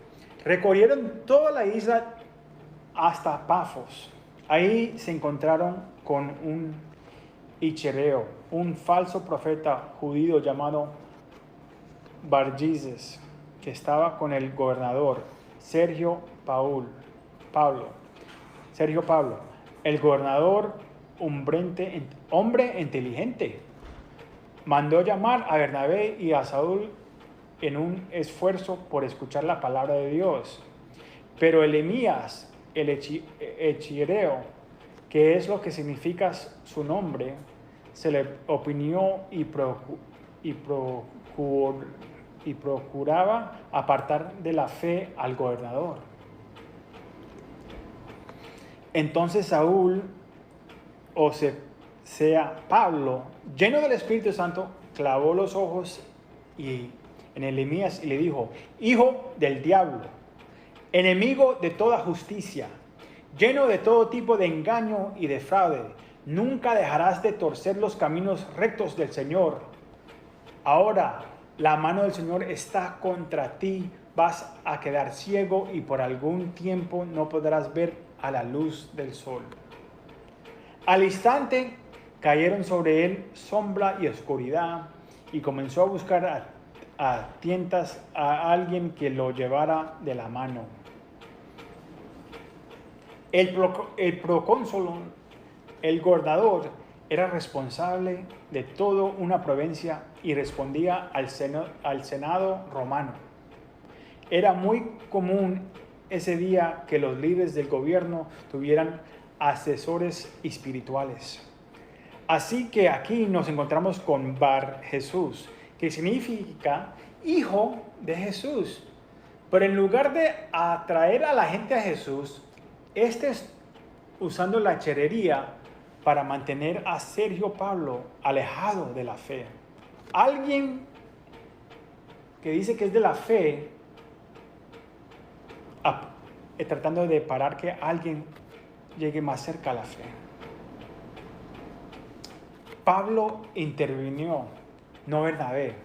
Recorrieron toda la isla hasta Pafos. Ahí se encontraron con un Ichereo, un falso profeta judío llamado Bargises, que estaba con el gobernador Sergio Pablo. El gobernador, hombre inteligente, mandó llamar a Bernabé y a Saúl en un esfuerzo por escuchar la palabra de Dios. Pero Elemías, el hechireo, que es lo que significa su nombre, se le oponió y procuraba apartar de la fe al gobernador. Entonces Saúl, Pablo, lleno del Espíritu Santo, clavó los ojos en Elemías y le dijo: hijo del diablo, enemigo de toda justicia, lleno de todo tipo de engaño y de fraude, nunca dejarás de torcer los caminos rectos del Señor. Ahora la mano del Señor está contra ti, vas a quedar ciego y por algún tiempo no podrás ver a la luz del sol. Al instante cayeron sobre él sombra y oscuridad, y comenzó a buscar a tientas a alguien que lo llevara de la mano. El procónsul, el gobernador, era responsable de toda una provincia y respondía al Senado romano. Era muy común ese día que los líderes del gobierno tuvieran asesores espirituales. Así que aquí nos encontramos con Bar Jesús, que significa hijo de Jesús. Pero en lugar de atraer a la gente a Jesús, es usando la hechicería para mantener a Sergio Pablo alejado de la fe. Alguien que dice que es de la fe, tratando de parar que alguien llegue más cerca a la fe. Pablo intervino, no Bernabé.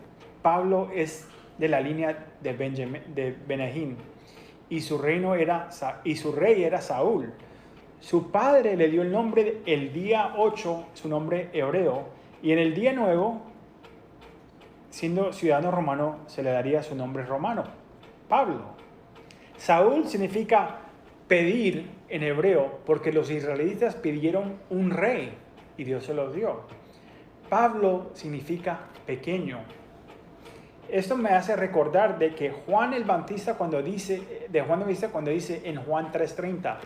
Pablo es de la línea de Benjamín y su rey era Saúl. Su padre le dio el nombre el día 8, su nombre hebreo, y en el día 9, siendo ciudadano romano, se le daría su nombre romano, Pablo. Saúl significa pedir en hebreo, porque los israelitas pidieron un rey y Dios se los dio. Pablo significa pequeño. Esto me hace recordar de que Juan el Bautista cuando dice en Juan 3:30,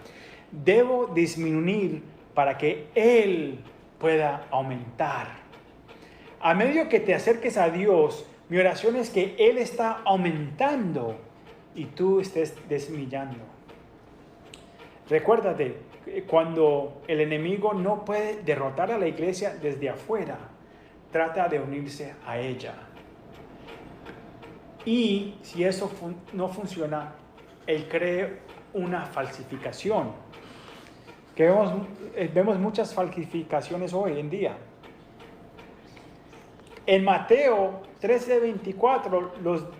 debo disminuir para que Él pueda aumentar. A medida que te acerques a Dios, mi oración es que Él está aumentando y tú estés disminuyendo. Recuérdate, cuando el enemigo no puede derrotar a la iglesia desde afuera, trata de unirse a ella. Y si eso no funciona, él cree una falsificación. Que vemos muchas falsificaciones hoy en día. En Mateo 13:24,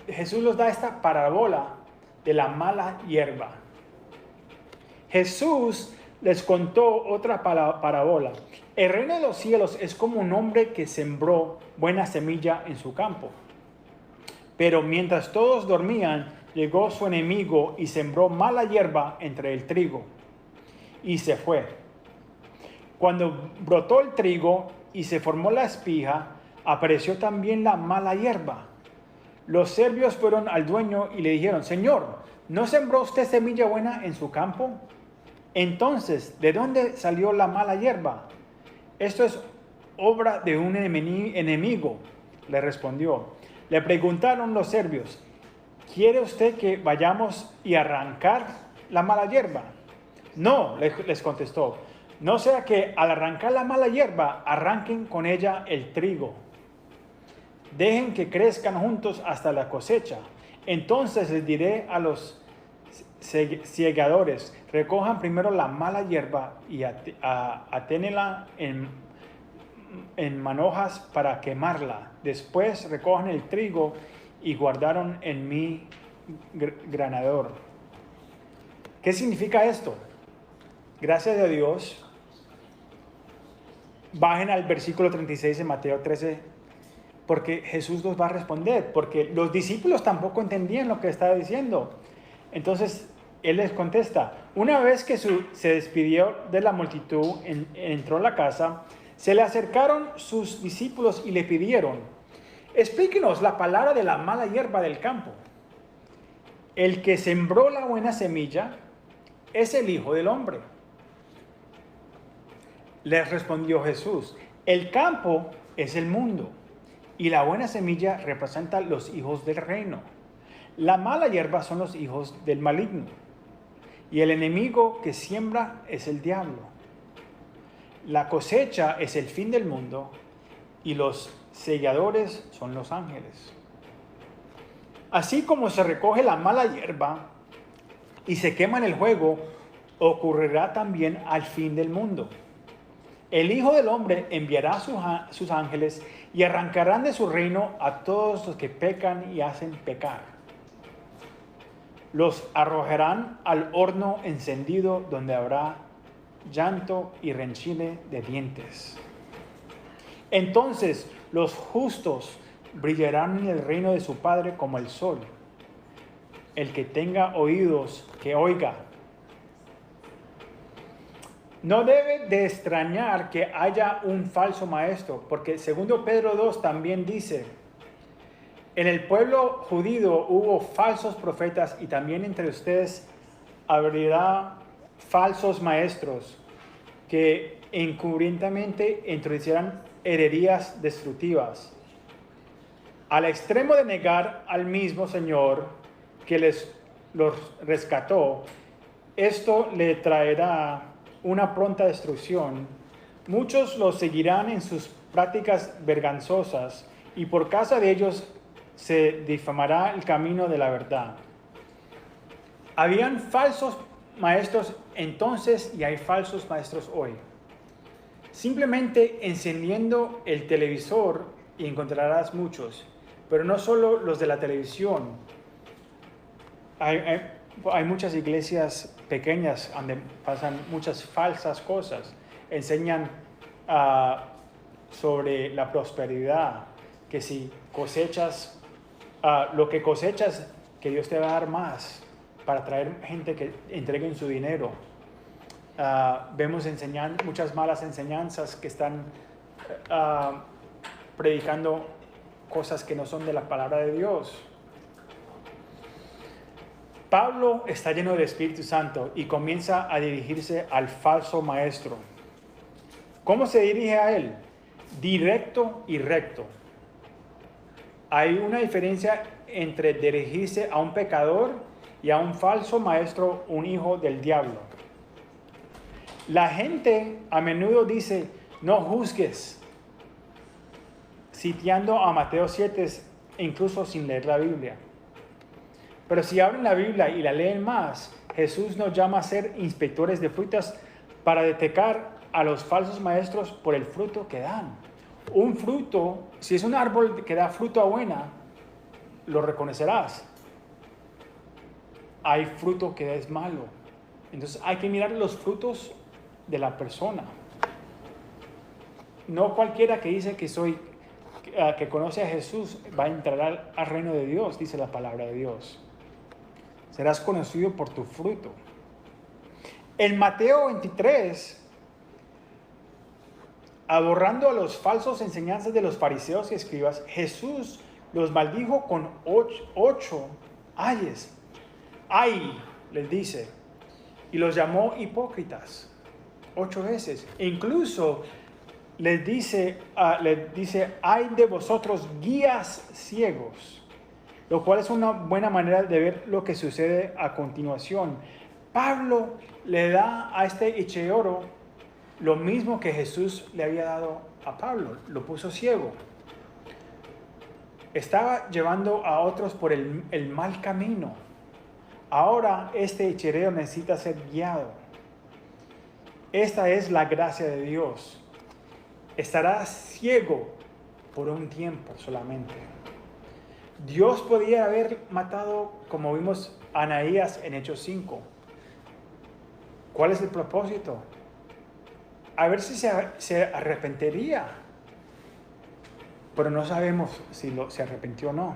Jesús nos da esta parábola de la mala hierba. Jesús les contó otra parábola. El reino de los cielos es como un hombre que sembró buena semilla en su campo. Pero mientras todos dormían, llegó su enemigo y sembró mala hierba entre el trigo. Y se fue. Cuando brotó el trigo y se formó la espiga, apareció también la mala hierba. Los servos fueron al dueño y le dijeron, Señor, ¿no sembró usted semilla buena en su campo? Entonces, ¿de dónde salió la mala hierba? Esto es obra de un enemigo, le respondió. Le preguntaron los servos, ¿quiere usted que vayamos y arrancar la mala hierba? No, les contestó, no sea que al arrancar la mala hierba, arranquen con ella el trigo. Dejen que crezcan juntos hasta la cosecha. Entonces les diré a los segadores, recojan primero la mala hierba y aténenla en manojas para quemarla. Después recojan el trigo y guardaron en mi granador. ¿Qué significa esto? Gracias a Dios. Bajen al versículo 36 de Mateo 13, porque Jesús nos va a responder, porque los discípulos tampoco entendían lo que estaba diciendo. Entonces, Él les contesta, una vez que se despidió de la multitud, entró a la casa, se le acercaron sus discípulos y le pidieron, explíquenos la palabra de la mala hierba del campo. El que sembró la buena semilla es el Hijo del Hombre. Les respondió Jesús, el campo es el mundo y la buena semilla representa los hijos del reino. La mala hierba son los hijos del maligno y el enemigo que siembra es el diablo. La cosecha es el fin del mundo y los segadores son los ángeles. Así como se recoge la mala hierba y se quema en el fuego, ocurrirá también al fin del mundo. El Hijo del Hombre enviará sus ángeles y arrancarán de su reino a todos los que pecan y hacen pecar. Los arrojarán al horno encendido donde habrá llanto y rencillo de dientes. Entonces los justos brillarán en el reino de su Padre como el sol. El que tenga oídos, que oiga. No debe de extrañar que haya un falso maestro, porque segundo Pedro 2 también dice, en el pueblo judío hubo falsos profetas y también entre ustedes habrá falsos maestros que encubiertamente introducirán herejías destructivas, al extremo de negar al mismo Señor que los rescató. Esto le traerá una pronta destrucción. Muchos los seguirán en sus prácticas vergonzosas y por causa de ellos se difamará el camino de la verdad. Habían falsos maestros entonces y hay falsos maestros hoy. Simplemente encendiendo el televisor y encontrarás muchos, pero no solo los de la televisión. Hay muchas iglesias pequeñas donde pasan muchas falsas cosas. Enseñan sobre la prosperidad, que si cosechas lo que cosechas, que Dios te va a dar más para traer gente que entreguen su dinero. Vemos muchas malas enseñanzas que están predicando cosas que no son de la palabra de Dios. Pablo está lleno del Espíritu Santo y comienza a dirigirse al falso maestro. ¿Cómo se dirige a él? Directo y recto. Hay una diferencia entre dirigirse a un pecador y a un falso maestro, un hijo del diablo. La gente a menudo dice, no juzgues, citando a Mateo 7, incluso sin leer la Biblia. Pero si abren la Biblia y la leen más, Jesús nos llama a ser inspectores de frutas para detectar a los falsos maestros por el fruto que dan. Un fruto, si es un árbol que da fruta buena, lo reconocerás. Hay fruto que es malo. Entonces hay que mirar los frutos de la persona. No cualquiera que dice que conoce a Jesús va a entrar al reino de Dios, dice la palabra de Dios. Serás conocido por tu fruto. En Mateo 23, aborrando a los falsos enseñanzas de los fariseos y escribas, Jesús los maldijo con 8 ayes. Ay, les dice, y los llamó hipócritas 8 veces. E incluso les dice, ay de vosotros guías ciegos, lo cual es una buena manera de ver lo que sucede a continuación. Pablo le da a este hechiero lo mismo que Jesús le había dado a Pablo, lo puso ciego. Estaba llevando a otros por el mal camino. Ahora este hechicero necesita ser guiado. Esta es la gracia de Dios. Estará ciego por un tiempo solamente. Dios podía haber matado, como vimos a Ananías en Hechos 5. ¿Cuál es el propósito? A ver si se arrepentiría. Pero no sabemos si se arrepintió o no.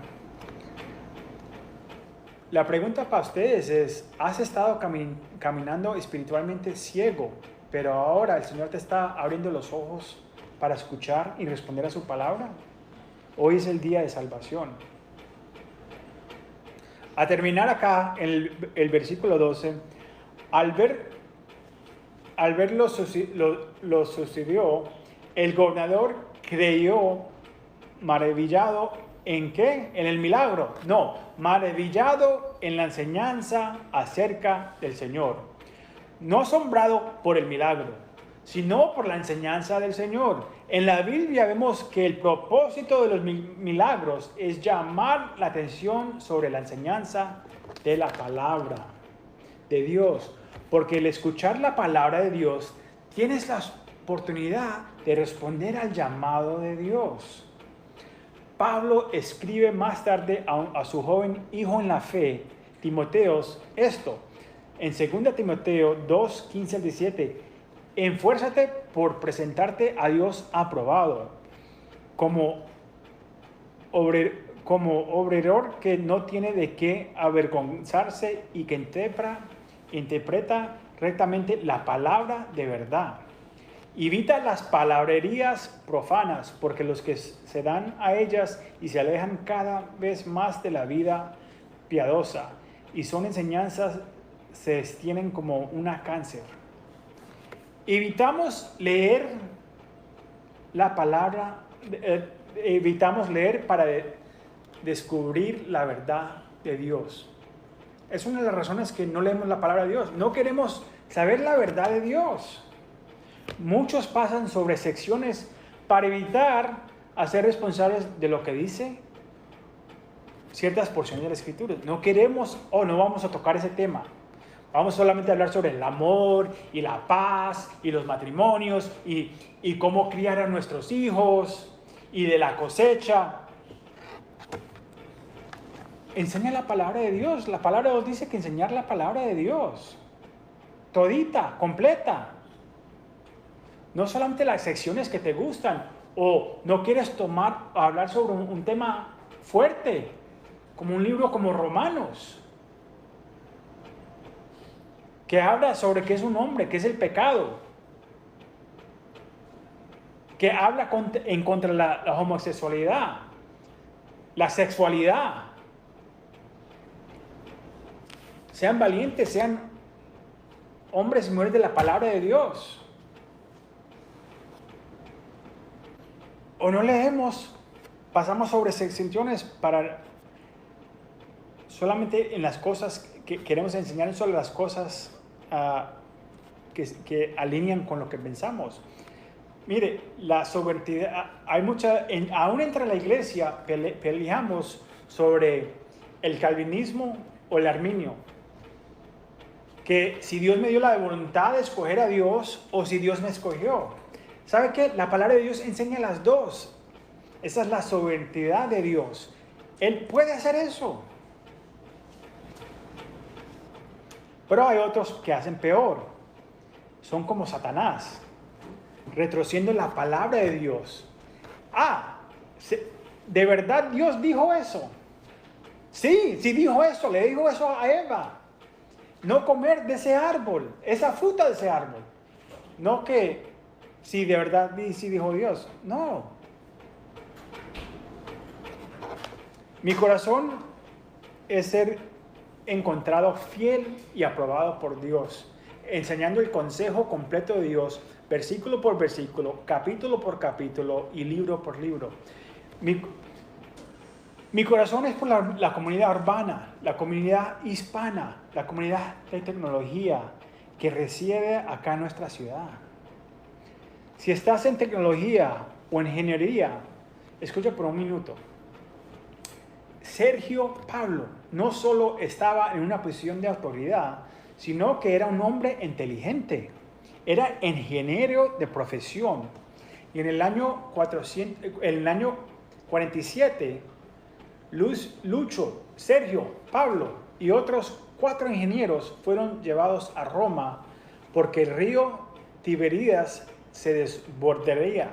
La pregunta para ustedes es, ¿has estado caminando espiritualmente ciego, pero ahora el Señor te está abriendo los ojos para escuchar y responder a su palabra? Hoy es el día de salvación. A terminar acá, en el versículo 12, al ver lo sucedió, el gobernador creyó maravillado ¿en qué? En el milagro. No, maravillado en la enseñanza acerca del Señor. No asombrado por el milagro, sino por la enseñanza del Señor. En la Biblia vemos que el propósito de los milagros es llamar la atención sobre la enseñanza de la palabra de Dios. Porque el escuchar la palabra de Dios, tienes la oportunidad de responder al llamado de Dios. Pablo escribe más tarde a su joven hijo en la fe, Timoteos, esto. En 2 Timoteo 2, 15 al 17, esfuérzate por presentarte a Dios aprobado, como como obrero que no tiene de qué avergonzarse y que interpreta rectamente la palabra de verdad. Evita las palabrerías profanas, porque los que se dan a ellas y se alejan cada vez más de la vida piadosa, y son enseñanzas, se extienden como una cáncer. Evitamos leer la palabra, evitamos leer para descubrir la verdad de Dios. Es una de las razones que no leemos la palabra de Dios. No queremos saber la verdad de Dios. Muchos pasan sobre secciones para evitar hacer responsables de lo que dice ciertas porciones de la Escritura. No queremos no vamos a tocar ese tema. Vamos solamente a hablar sobre el amor y la paz y los matrimonios y cómo criar a nuestros hijos y de la cosecha. Enseña la palabra de Dios. La palabra de Dios dice que enseñar la palabra de Dios. Todita, completa. No solamente las secciones que te gustan o no quieres hablar sobre un tema fuerte, como un libro como Romanos, que habla sobre qué es un hombre, qué es el pecado, que habla en contra de la homosexualidad, la sexualidad. Sean valientes, sean hombres y mujeres de la palabra de Dios. O no leemos, pasamos sobre secciones para solamente en las cosas que queremos enseñar, sobre las cosas que alinean con lo que pensamos. Mire, la soberanía, hay mucha, aún entre la iglesia peleamos sobre el calvinismo o el arminio. Que si Dios me dio la voluntad de escoger a Dios o si Dios me escogió. ¿Sabe qué? La palabra de Dios enseña las dos. Esa es la soberanía de Dios. Él puede hacer eso. Pero hay otros que hacen peor. Son como Satanás, retrociendo la palabra de Dios. ¿De verdad Dios dijo eso? Sí dijo eso, le dijo eso a Eva. No comer de ese árbol, esa fruta de ese árbol. No que si de verdad sí dijo Dios. No. Mi corazón es ser encontrado fiel y aprobado por Dios, enseñando el consejo completo de Dios, versículo por versículo, capítulo por capítulo y libro por libro. Mi corazón es por la comunidad urbana, la comunidad hispana, la comunidad de tecnología que reside acá en nuestra ciudad. Si estás en tecnología o ingeniería, escucha por un minuto. Sergio Pablo no solo estaba en una posición de autoridad, sino que era un hombre inteligente. Era ingeniero de profesión. Y en el año 47, Lucho, Sergio, Pablo y otros 4 ingenieros fueron llevados a Roma porque el río Tiberíades se desbordaría.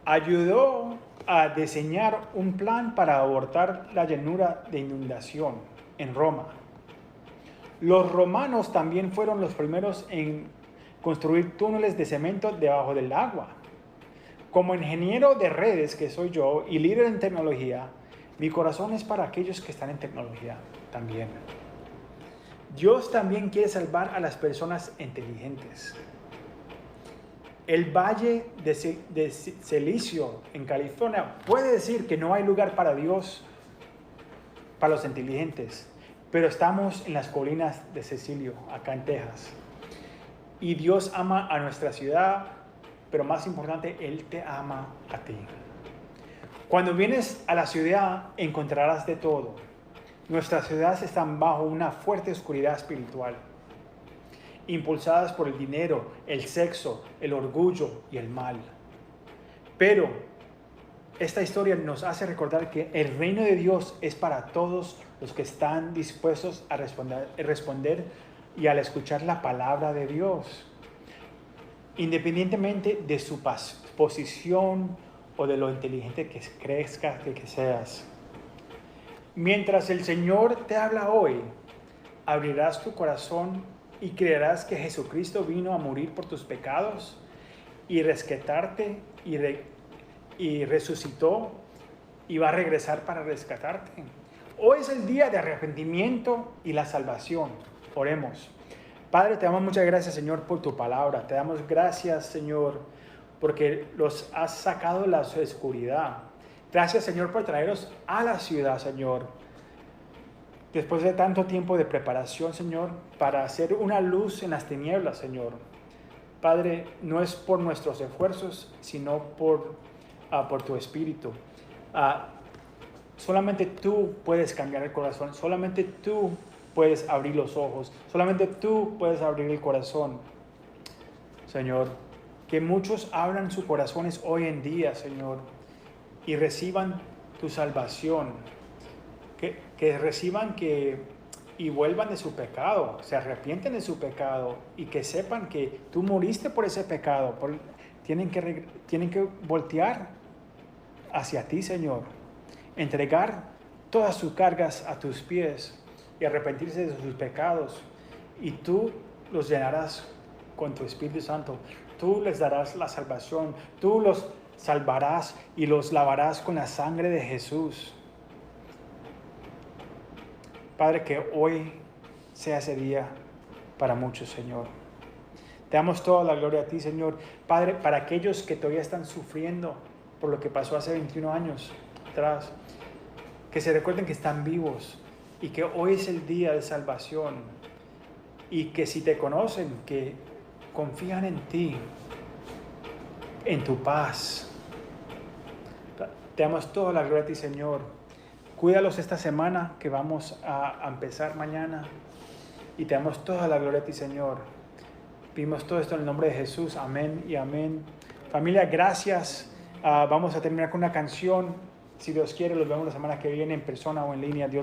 Ayudó a diseñar un plan para abortar la llanura de inundación en Roma. Los romanos también fueron los primeros en construir túneles de cemento debajo del agua. Como ingeniero de redes que soy yo y líder en tecnología, mi corazón es para aquellos que están en tecnología también. Dios también quiere salvar a las personas inteligentes. El Valle de Silicio en California puede decir que no hay lugar para Dios, para los inteligentes, pero estamos en las colinas de Cecilio, acá en Texas. Y Dios ama a nuestra ciudad, pero más importante, Él te ama a ti. Cuando vienes a la ciudad encontrarás de todo. Nuestras ciudades están bajo una fuerte oscuridad espiritual, impulsadas por el dinero, el sexo, el orgullo y el mal. Pero esta historia nos hace recordar que el reino de Dios es para todos los que están dispuestos a responder y al escuchar la palabra de Dios, independientemente de su posición o de lo inteligente que crezcas que seas. Mientras el Señor te habla hoy, abrirás tu corazón y creerás que Jesucristo vino a morir por tus pecados y rescatarte y resucitó y va a regresar para rescatarte. Hoy es el día de arrepentimiento y la salvación. Oremos. Padre, te damos muchas gracias, Señor, por tu palabra. Te damos gracias, Señor, porque los has sacado de la oscuridad. Gracias, Señor, por traerlos a la ciudad, Señor. Después de tanto tiempo de preparación, Señor, para hacer una luz en las tinieblas, Señor. Padre, no es por nuestros esfuerzos, sino por tu Espíritu. Solamente tú puedes cambiar el corazón, solamente tú puedes abrir los ojos, solamente tú puedes abrir el corazón. Señor, que muchos abran sus corazones hoy en día, Señor, y reciban tu salvación, que reciban y vuelvan de su pecado, se arrepienten de su pecado y que sepan que tú moriste por ese pecado. Tienen que voltear hacia ti, Señor, entregar todas sus cargas a tus pies y arrepentirse de sus pecados, y tú los llenarás con tu Espíritu Santo. Tú les darás la salvación, tú los salvarás y los lavarás con la sangre de Jesús. Padre, que hoy sea ese día para muchos, Señor. Te damos toda la gloria a ti, Señor. Padre, para aquellos que todavía están sufriendo por lo que pasó hace 21 años atrás, que se recuerden que están vivos y que hoy es el día de salvación, y que si te conocen, que confían en ti, en tu paz. Te damos toda la gloria a ti, Señor. Cuídalos esta semana que vamos a empezar mañana, y te damos toda la gloria a ti, Señor. Pedimos todo esto en el nombre de Jesús. Amén y amén. Familia, gracias. Vamos a terminar con una canción. Si Dios quiere, los vemos la semana que viene en persona o en línea. Dios